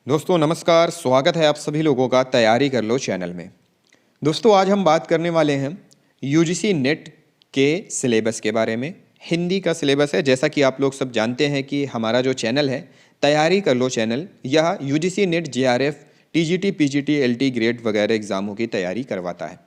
दोस्तों नमस्कार, स्वागत है आप सभी लोगों का तैयारी कर लो चैनल में। दोस्तों आज हम बात करने वाले हैं यूजीसी नेट के सिलेबस के बारे में। हिंदी का सिलेबस है। जैसा कि आप लोग सब जानते हैं कि हमारा जो चैनल है तैयारी कर लो चैनल, यह UGC net JRF TGT PGT LT grade वगैरह एग्ज़ामों की तैयारी करवाता है।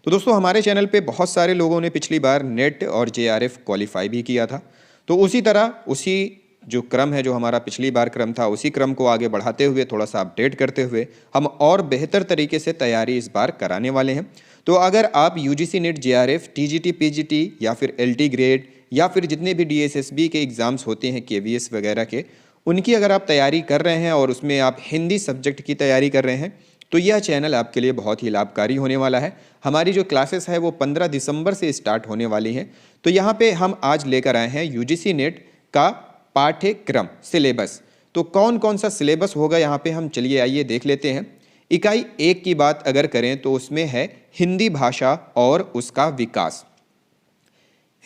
तो दोस्तों हमारे चैनल पे बहुत सारे लोगों ने पिछली बार नेट और जेआरएफ क्वालिफाई भी किया था। तो उसी तरह उसी जो क्रम है, जो हमारा पिछली बार क्रम था, उसी क्रम को आगे बढ़ाते हुए थोड़ा सा अपडेट करते हुए हम और बेहतर तरीके से तैयारी इस बार कराने वाले हैं। तो अगर आप UGC net JRF TGT PGT या फिर एलटी ग्रेड या फिर जितने भी डीएसएसबी के एग्ज़ाम्स होते हैं केवीएस वगैरह के, उनकी अगर आप तैयारी कर रहे हैं और उसमें आप हिंदी सब्जेक्ट की तैयारी कर रहे हैं तो यह चैनल आपके लिए बहुत ही लाभकारी होने वाला है। हमारी जो क्लासेस है वो 15 दिसंबर से स्टार्ट होने वाली हैं। तो यहाँ पे हम आज लेकर आए हैं यूजीसी नेट का पाठ्यक्रम सिलेबस। तो कौन कौन सा सिलेबस होगा यहाँ पे हम चलिए आइए देख लेते हैं। इकाई 1 की बात अगर करें तो उसमें है हिंदी भाषा और उसका विकास।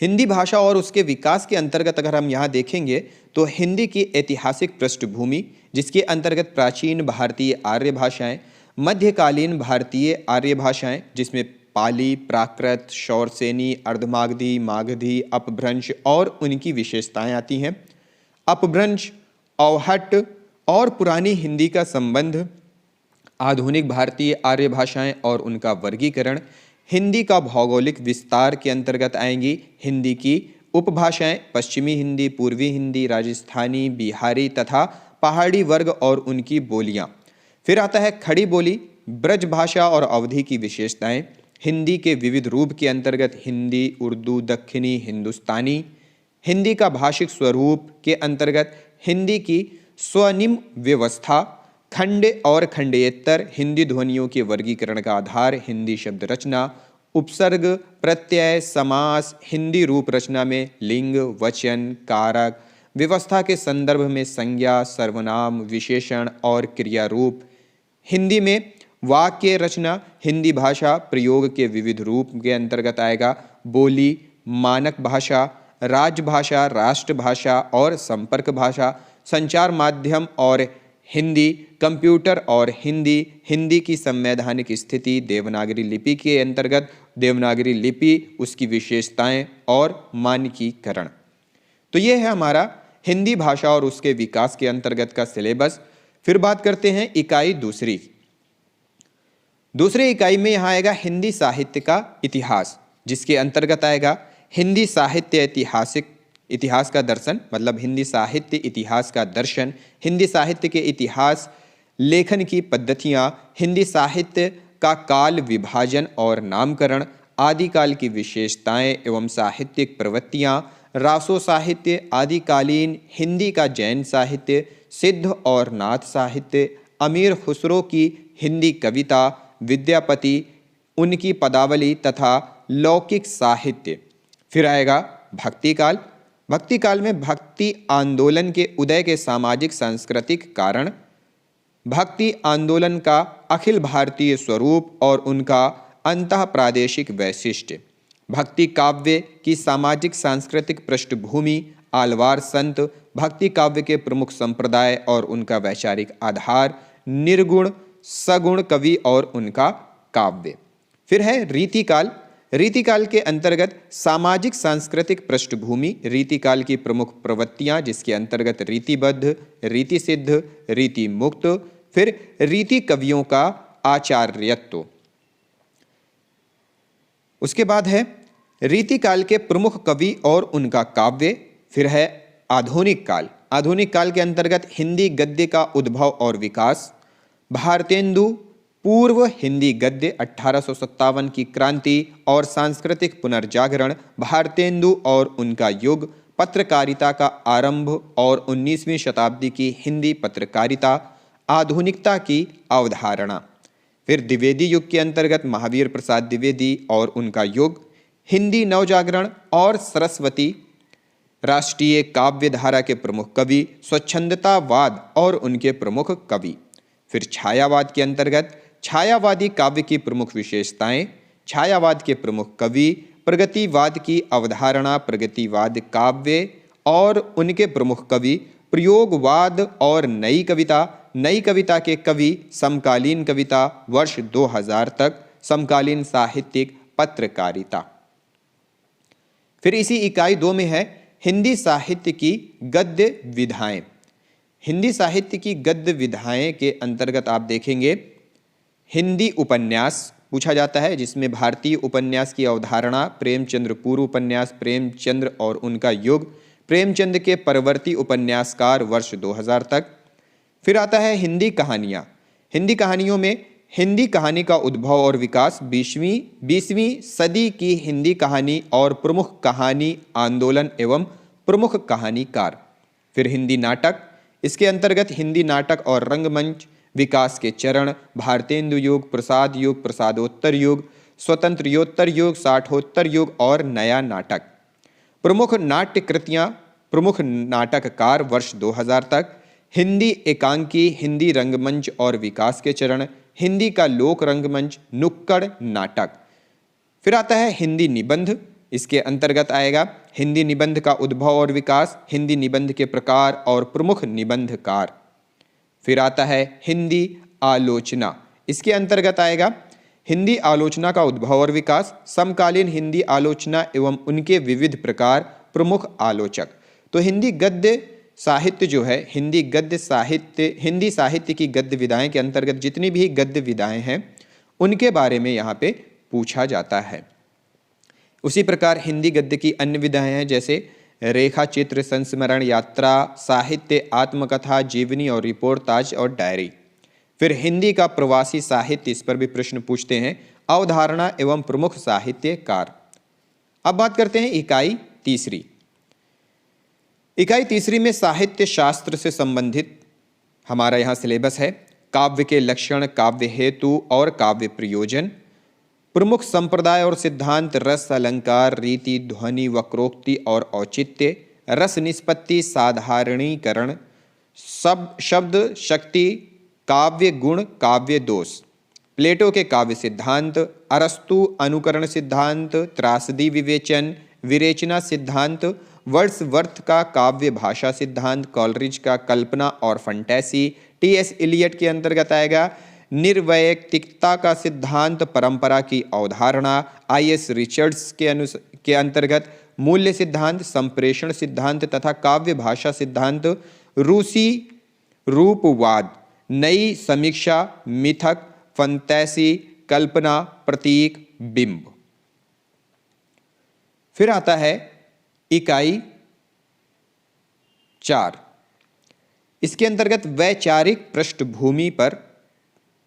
हिंदी भाषा और उसके विकास के अंतर्गत अगर हम यहाँ देखेंगे तो हिंदी की ऐतिहासिक पृष्ठभूमि, जिसके अंतर्गत प्राचीन भारतीय आर्य भाषाएं, मध्यकालीन भारतीय आर्य भाषाएं जिसमें पाली, प्राकृत, शौरसेनी, अर्धमागधी, मागधी, अपभ्रंश और उनकी विशेषताएं आती हैं। अपभ्रंश, अवहट्ट और पुरानी हिंदी का संबंध, आधुनिक भारतीय आर्य भाषाएं और उनका वर्गीकरण, हिंदी का भौगोलिक विस्तार के अंतर्गत आएंगी हिंदी की उपभाषाएं, पश्चिमी हिंदी, पूर्वी हिंदी, राजस्थानी, बिहारी तथा पहाड़ी वर्ग और उनकी बोलियां। फिर आता है खड़ी बोली, ब्रज भाषा और अवधि की विशेषताएं, हिंदी के विविध रूप के अंतर्गत हिंदी, उर्दू, दक्षिणी, हिंदुस्तानी, हिंदी का भाषिक स्वरूप के अंतर्गत हिंदी की स्वनिम व्यवस्था, खंड और खंडेतर, हिंदी ध्वनियों के वर्गीकरण का आधार, हिंदी शब्द रचना, उपसर्ग, प्रत्यय, समास, हिंदी रूप रचना में लिंग, वचन, कारक, व्यवस्था के संदर्भ में संज्ञा, सर्वनाम, विशेषण और क्रिया रूप, हिंदी में वाक्य रचना, हिंदी भाषा प्रयोग के विविध रूप के अंतर्गत आएगा, बोली, मानक भाषा, राजभाषा, राष्ट्रभाषा और संपर्क भाषा, संचार माध्यम और हिंदी, कंप्यूटर और हिंदी, हिंदी की संवैधानिक स्थिति, देवनागरी लिपि के अंतर्गत देवनागरी लिपि, उसकी विशेषताएं और मानकीकरण। तो ये है हमारा हिंदी भाषा और उसके विकास के अंतर्गत का सिलेबस। फिर बात करते हैं इकाई दूसरी इकाई में यहाँ आएगा हिंदी साहित्य का इतिहास, जिसके अंतर्गत आएगा हिंदी साहित्य इतिहास का दर्शन, मतलब हिंदी साहित्य इतिहास का दर्शन, हिंदी साहित्य के इतिहास, लेखन की पद्धतियाँ, हिंदी साहित्य का काल विभाजन और नामकरण, आदिकाल की विशेषताएं एवं साहित्यिक प्रवृत्तियाँ, रासो साहित्य, आदिकालीन हिंदी का जैन साहित्य, सिद्ध और नाथ साहित्य, अमीर खुसरो की हिंदी कविता, विद्यापति, उनकी पदावली तथा लौकिक साहित्य। फिर आएगा भक्ति काल। भक्ति काल में भक्ति आंदोलन के उदय के सामाजिक सांस्कृतिक कारण, भक्ति आंदोलन का अखिल भारतीय स्वरूप और उनका अंतः प्रादेशिक वैशिष्ट्य, भक्ति काव्य की सामाजिक सांस्कृतिक पृष्ठभूमि, आलवार संत, भक्ति काव्य के प्रमुख संप्रदाय और उनका वैचारिक आधार, निर्गुण सगुण कवि और उनका काव्य। फिर है रीतिकाल। रीतिकाल के अंतर्गत सामाजिक सांस्कृतिक पृष्ठभूमि, रीतिकाल की प्रमुख प्रवृत्तियां जिसके अंतर्गत रीतिबद्ध, रीति सिद्ध, रीति मुक्त, फिर रीति कवियों का आचार्यत्व। उसके बाद है रीतिकाल के प्रमुख कवि और उनका काव्य। फिर है आधुनिक काल। आधुनिक काल के अंतर्गत हिंदी गद्य का उद्भव और विकास, भारतेंदु पूर्व हिंदी गद्य, 1857 की क्रांति और सांस्कृतिक पुनर्जागरण, भारतेंदु और उनका युग, पत्रकारिता का आरंभ और 19वीं शताब्दी की हिंदी पत्रकारिता, आधुनिकता की अवधारणा। फिर द्विवेदी युग के अंतर्गत महावीर प्रसाद द्विवेदी और उनका युग, हिंदी नवजागरण और सरस्वती, राष्ट्रीय काव्य धारा के प्रमुख कवि, स्वच्छंदतावाद और उनके प्रमुख कवि। फिर छायावाद के अंतर्गत छायावादी काव्य की प्रमुख विशेषताएं, छायावाद के प्रमुख कवि, प्रगतिवाद की अवधारणा, प्रगतिवाद काव्य और उनके प्रमुख कवि, प्रयोगवाद और नई कविता, नई कविता के कवि, समकालीन कविता वर्ष 2000 तक, समकालीन साहित्यिक पत्रकारिता। फिर इसी इकाई 2 में है हिंदी साहित्य की गद्य विधाएं। हिंदी साहित्य की गद्य विधाएं के अंतर्गत आप देखेंगे हिंदी उपन्यास पूछा जाता है, जिसमें भारतीय उपन्यास की अवधारणा, प्रेमचंद्र पूर्व उपन्यास, प्रेमचंद्र और उनका युग, प्रेमचंद के परवर्ती उपन्यासकार वर्ष 2000 तक। फिर आता है हिंदी कहानियाँ। हिंदी कहानियों में हिंदी कहानी का उद्भव और विकास, 20वीं सदी की हिंदी कहानी और प्रमुख कहानी आंदोलन एवं प्रमुख कहानीकार। फिर हिंदी नाटक, इसके अंतर्गत हिंदी नाटक और रंगमंच विकास के चरण, भारतेंदु युग, प्रसाद युग, प्रसादोत्तर युग, स्वतंत्रोत्तर युग, साठोत्तर युग और नया नाटक। प्रमुख नाट्य कृतियाँ, प्रमुख नाटककार वर्ष 2000 तक, हिंदी एकांकी, हिंदी रंगमंच और विकास के चरण, हिंदी का लोक रंगमंच, नुक्कड़ नाटक। फिर आता है हिंदी निबंध, इसके अंतर्गत आएगा हिंदी निबंध का उद्भव और विकास, हिंदी निबंध के प्रकार और प्रमुख निबंधकार। फिर आता है हिंदी आलोचना, इसके अंतर्गत आएगा हिंदी आलोचना का उद्भव और विकास, समकालीन हिंदी आलोचना एवं उनके विविध प्रकार, प्रमुख आलोचक। तो हिंदी गद्य साहित्य जो है, हिंदी गद्य साहित्य, हिंदी साहित्य की गद्य विधाएं के अंतर्गत जितनी भी गद्य विधाएं हैं उनके बारे में यहाँ पे पूछा जाता है। उसी प्रकार हिंदी गद्य की अन्य विधाएं हैं, जैसे रेखा चित्र, संस्मरण, यात्रा, साहित्य, आत्मकथा, जीवनी और रिपोर्टाज और डायरी। फिर हिंदी का प्रवासी साहित्य, इस पर भी प्रश्न पूछते हैं, अवधारणा एवं प्रमुख साहित्यकार। अब बात करते हैं इकाई तीसरी। इकाई तीसरी में साहित्य शास्त्र से संबंधित हमारा यहाँ सिलेबस है। काव्य के लक्षण, काव्य हेतु और काव्य प्रयोजन, प्रमुख संप्रदाय और सिद्धांत, रस, अलंकार, रीति, ध्वनि, वक्रोक्ति और औचित्य, रस निष्पत्ति, साधारणीकरण, शब्द शक्ति, काव्य गुण, काव्य दोष, प्लेटो के काव्य सिद्धांत, अरस्तु अनुकरण सिद्धांत, त्रासदी विवेचन, विरेचना सिद्धांत, वर्ड्सवर्थ का काव्य भाषा सिद्धांत, कॉलरिज का कल्पना और फंटेसी, टी.एस. इलियट के अंतर्गत आएगा निर्वैयक्तिकता का सिद्धांत, परंपरा की अवधारणा, आई.एस. रिचर्ड्स के अंतर्गत मूल्य सिद्धांत, संप्रेषण सिद्धांत तथा काव्य भाषा सिद्धांत, रूसी रूपवाद, नई समीक्षा, मिथक, फंटेसी, कल्पना, प्रतीक, बिंब। फिर आता है इकाई 4। इसके अंतर्गत वैचारिक पृष्ठभूमि पर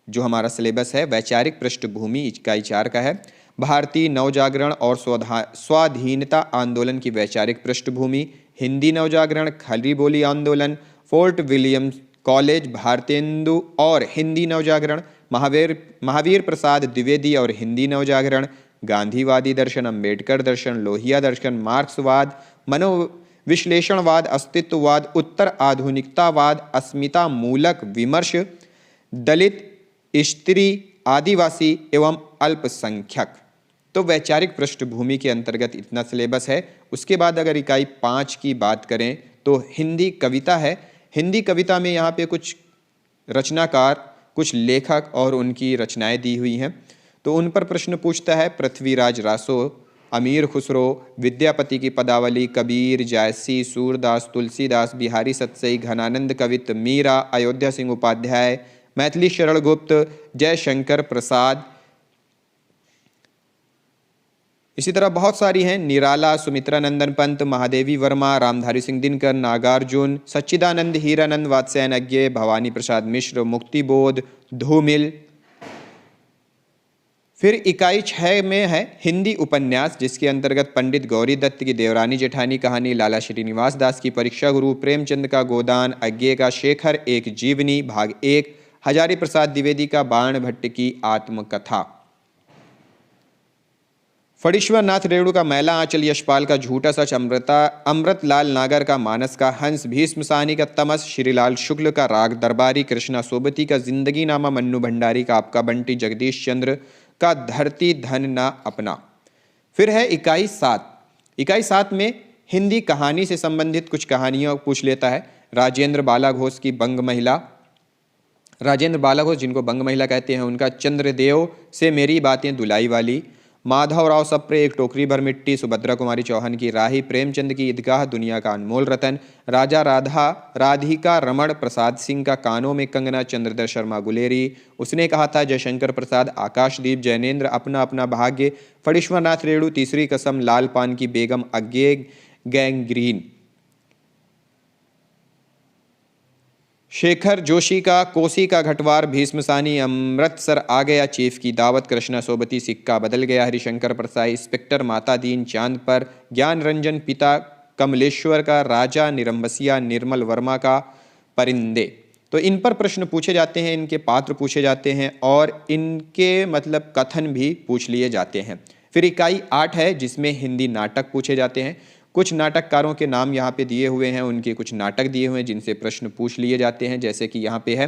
जो हमारा सिलेबस है, वैचारिक पृष्ठभूमि इकाई 4 का है। भारतीय नवजागरण और स्वाधीनता आंदोलन की वैचारिक पृष्ठभूमि, हिंदी नवजागरण, खली बोली आंदोलन, फोर्ट विलियम कॉलेज, भारतेंदु और हिंदी नवजागरण, महावीर प्रसाद द्विवेदी और हिंदी नवजागरण, गांधीवादी दर्शन, अंबेडकर दर्शन, लोहिया दर्शन, मार्क्सवाद, मनोविश्लेषणवाद, अस्तित्ववाद, उत्तर आधुनिकतावाद, अस्मिता मूलक विमर्श, दलित, स्त्री, आदिवासी एवं अल्पसंख्यक। तो वैचारिक पृष्ठभूमि के अंतर्गत इतना सिलेबस है। उसके बाद अगर इकाई 5 की बात करें तो हिंदी कविता है। हिंदी कविता में यहाँ पे कुछ रचनाकार, कुछ लेखक और उनकी रचनाएं दी हुई हैं, तो उन पर प्रश्न पूछता है पृथ्वीराज रासो, अमीर खुसरो, विद्यापति की पदावली, कबीर, जायसी, सूरदास, तुलसीदास, बिहारी सतसई, घनानंद कवित, मीरा, अयोध्या सिंह उपाध्याय, मैथिली शरण गुप्त, जयशंकर प्रसाद। इसी तरह बहुत सारी हैं, निराला, सुमित्रा नंदन पंत, महादेवी वर्मा, रामधारी सिंह दिनकर, नागार्जुन, सच्चिदानंद, हीरानंद, वात्स्यायन अज्ञे, भवानी प्रसाद मिश्र, मुक्तिबोध, धूमिल। फिर इकाई 6 में है हिंदी उपन्यास, जिसके अंतर्गत पंडित गौरी दत्त की देवरानी जेठानी कहानी, लाला श्रीनिवास दास की परीक्षा गुरु, प्रेमचंद का गोदान, अज्ञे का शेखर एक जीवनी भाग 1, हजारी प्रसाद द्विवेदी का बाण भट्ट की आत्मकथा, फणीश्वर नाथ रेणु का मैला आंचल, यशपाल का झूठा सच, अमृतलाल नागर का मानस का हंस, भीष्म साहनी का तमस, श्रीलाल शुक्ल का राग दरबारी, कृष्णा सोबती का जिंदगी नामा, मन्नू भंडारी का आपका बंटी, जगदीश चंद्र का धरती धन ना अपना। फिर है इकाई 7। इकाई 7 में हिंदी कहानी से संबंधित कुछ कहानियां पूछ लेता है। राजेंद्र बाला घोष की बंग महिला, राजेंद्र बालाघोष जिनको बंग महिला कहते हैं उनका चंद्रदेव से मेरी बातें दुलाई वाली, माधवराव सप्रे एक टोकरी भर मिट्टी, सुभद्रा कुमारी चौहान की राही, प्रेमचंद की ईदगाह दुनिया का अनमोल रतन, राजा राधिका रमण प्रसाद सिंह का कानों में कंगना, चंद्रधर शर्मा गुलेरी, उसने कहा था जयशंकर प्रसाद, आकाशदीप, जैनेन्द्र अपना अपना भाग्य, फणीश्वरनाथ रेणु तीसरी कसम, लाल पान की बेगम, अज्ञे गैंग्रीन, शेखर जोशी का कोसी का घटवार, भीष्मसानी, अमृतसर आ गया चीफ की दावत, कृष्णा सोबती सिक्का बदल गया, हरिशंकर प्रसाई, इंस्पेक्टर माता दीन चांद पर, ज्ञान रंजन पिता कमलेश्वर का, राजा निरंबसिया, निर्मल वर्मा का परिंदे। तो इन पर प्रश्न पूछे जाते हैं, इनके पात्र पूछे जाते हैं और इनके मतलब कथन भी पूछ लिए जाते हैं। फिर इकाई 8 है जिसमें हिंदी नाटक पूछे जाते हैं। कुछ नाटककारों के नाम यहाँ पे दिए हुए हैं, उनके कुछ नाटक दिए हुए हैं जिनसे प्रश्न पूछ लिए जाते हैं। जैसे कि यहाँ पे है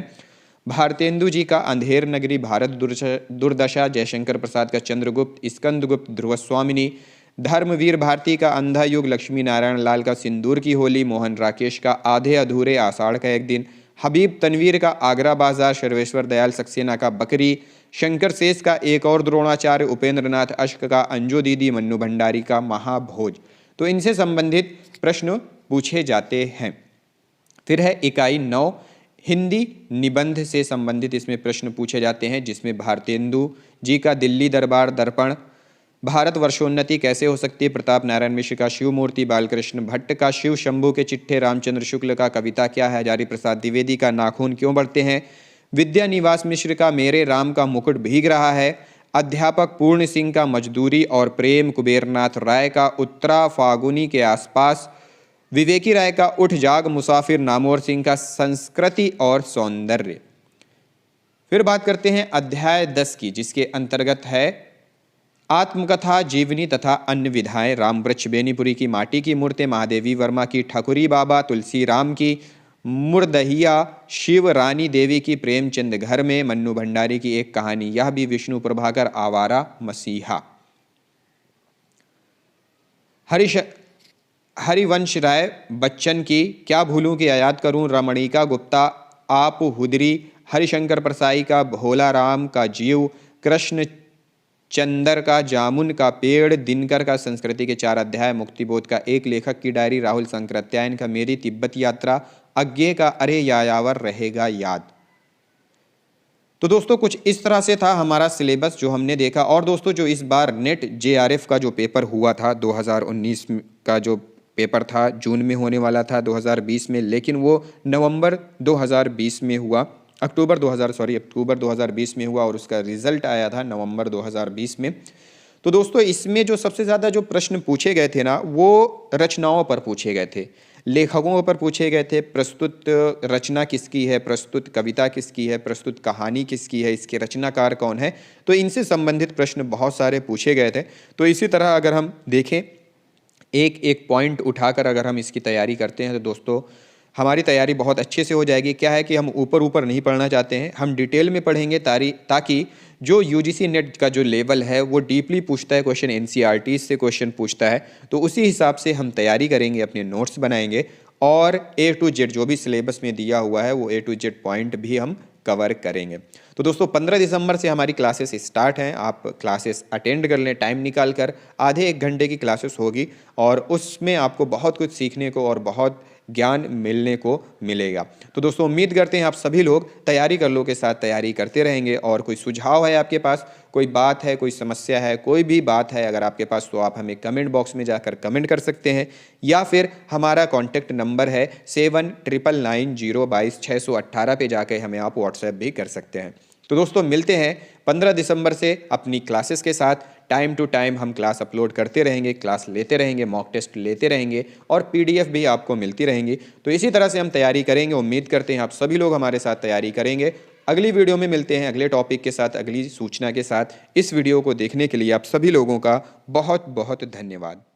भारतेंदु जी का अंधेर नगरी, भारत दुर्दशा, जयशंकर प्रसाद का चंद्रगुप्त, स्कंदगुप्त, ध्रुवस्वामिनी, धर्मवीर भारती का अंधा युग, लक्ष्मी नारायण लाल का सिंदूर की होली, मोहन राकेश का आधे अधूरे आषाढ़ का एक दिन, हबीब तनवीर का आगरा बाजार, सर्वेश्वर दयाल सक्सेना का बकरी, शंकर शेष का एक और द्रोणाचार्य, उपेंद्र नाथ अश्क का अंजू दीदी, मन्नू भंडारी का महाभोज। तो इनसे संबंधित प्रश्न पूछे जाते हैं। फिर है इकाई 9 हिंदी निबंध से संबंधित, इसमें प्रश्न पूछे जाते हैं जिसमें भारतेंदु जी का दिल्ली दरबार दर्पण, भारत वर्षोन्नति कैसे हो सकती है, प्रताप नारायण मिश्र का शिव मूर्ति, बालकृष्ण भट्ट का शिव शंभू के चिट्ठे, रामचंद्र शुक्ल का कविता क्या है, हजारी प्रसाद द्विवेदी का नाखून क्यों बढ़ते हैं, विद्या निवास मिश्र का मेरे राम का मुकुट भीग रहा है, अध्यापक पूर्ण सिंह का मजदूरी और प्रेम, कुबेरनाथ राय का उत्तरा फागुनी के आसपास, विवेकी राय का उठ जाग मुसाफिर, नामोर सिंह का संस्कृति और सौंदर्य। फिर बात करते हैं अध्याय 10 की जिसके अंतर्गत है आत्मकथा, जीवनी तथा अन्य विधाएं, रामवृक्ष बेनीपुरी की माटी की मूर्तें, महादेवी वर्मा की ठकुरी बाबा, तुलसी राम की मुरदहिया, शिव रानी देवी की प्रेमचंद घर में, मन्नू भंडारी की एक कहानी, यह भी विष्णु प्रभाकर आवारा मसीहा, हरिवंश राय बच्चन की क्या भूलूं कि याद करूं, रमणिका गुप्ता आप हुदरी, हरिशंकर प्रसाई का भोला राम का जीव, कृष्ण चंदर का जामुन का पेड़, दिनकर का संस्कृति के 4 अध्याय, मुक्तिबोध का एक लेखक की डायरी, राहुल संकृत्यायन का मेरी तिब्बत यात्रा, अज्ञे का अरे यायावर रहेगा याद। तो दोस्तों कुछ इस तरह से था हमारा सिलेबस जो हमने देखा। और दोस्तों जो इस बार नेट जेआरएफ का जो पेपर हुआ था 2019 का जो पेपर था जून में होने वाला था 2020 में, लेकिन वो नवंबर 2020 में हुआ, अक्टूबर 2020 में हुआ और उसका रिजल्ट आया था नवंबर 2020 में। तो दोस्तों इसमें जो सबसे ज़्यादा जो प्रश्न पूछे गए थे ना वो रचनाओं पर पूछे गए थे, लेखकों पर पूछे गए थे, प्रस्तुत रचना किसकी है, प्रस्तुत कविता किसकी है, प्रस्तुत कहानी किसकी है, इसके रचनाकार कौन है, तो इनसे संबंधित प्रश्न बहुत सारे पूछे गए थे। तो इसी तरह अगर हम देखें एक एक पॉइंट उठाकर अगर हम इसकी तैयारी करते हैं तो दोस्तों हमारी तैयारी बहुत अच्छे से हो जाएगी। क्या है कि हम ऊपर ऊपर नहीं पढ़ना चाहते हैं, हम डिटेल में पढ़ेंगे ताकि जो यूजीसी नेट का जो लेवल है वो डीपली पूछता है क्वेश्चन, एनसीईआरटी से क्वेश्चन पूछता है, तो उसी हिसाब से हम तैयारी करेंगे, अपने नोट्स बनाएंगे और A to Z जो भी सिलेबस में दिया हुआ है वो A to Z पॉइंट भी हम कवर करेंगे। तो दोस्तों 15 दिसंबर से हमारी क्लासेस स्टार्ट हैं, आप क्लासेस अटेंड कर लें, टाइम निकाल कर, आधे 1 घंटे की क्लासेस होगी और उसमें आपको बहुत कुछ सीखने को और बहुत ज्ञान मिलने को मिलेगा। तो दोस्तों उम्मीद करते हैं आप सभी लोग तैयारी कर लो के साथ तैयारी करते रहेंगे। और कोई सुझाव है आपके पास, कोई बात है, कोई समस्या है, कोई भी बात है अगर आपके पास, तो आप हमें कमेंट बॉक्स में जाकर कमेंट कर सकते हैं या फिर हमारा कॉन्टैक्ट नंबर है 7999022618 पे जाकर हमें आप व्हाट्सएप भी कर सकते हैं। तो दोस्तों मिलते हैं 15 दिसंबर से अपनी क्लासेस के साथ। टाइम टू टाइम हम क्लास अपलोड करते रहेंगे, क्लास लेते रहेंगे, मॉक टेस्ट लेते रहेंगे और पीडीएफ भी आपको मिलती रहेंगी। तो इसी तरह से हम तैयारी करेंगे। उम्मीद करते हैं आप सभी लोग हमारे साथ तैयारी करेंगे। अगली वीडियो में मिलते हैं अगले टॉपिक के साथ, अगली सूचना के साथ। इस वीडियो को देखने के लिए आप सभी लोगों का बहुत बहुत धन्यवाद।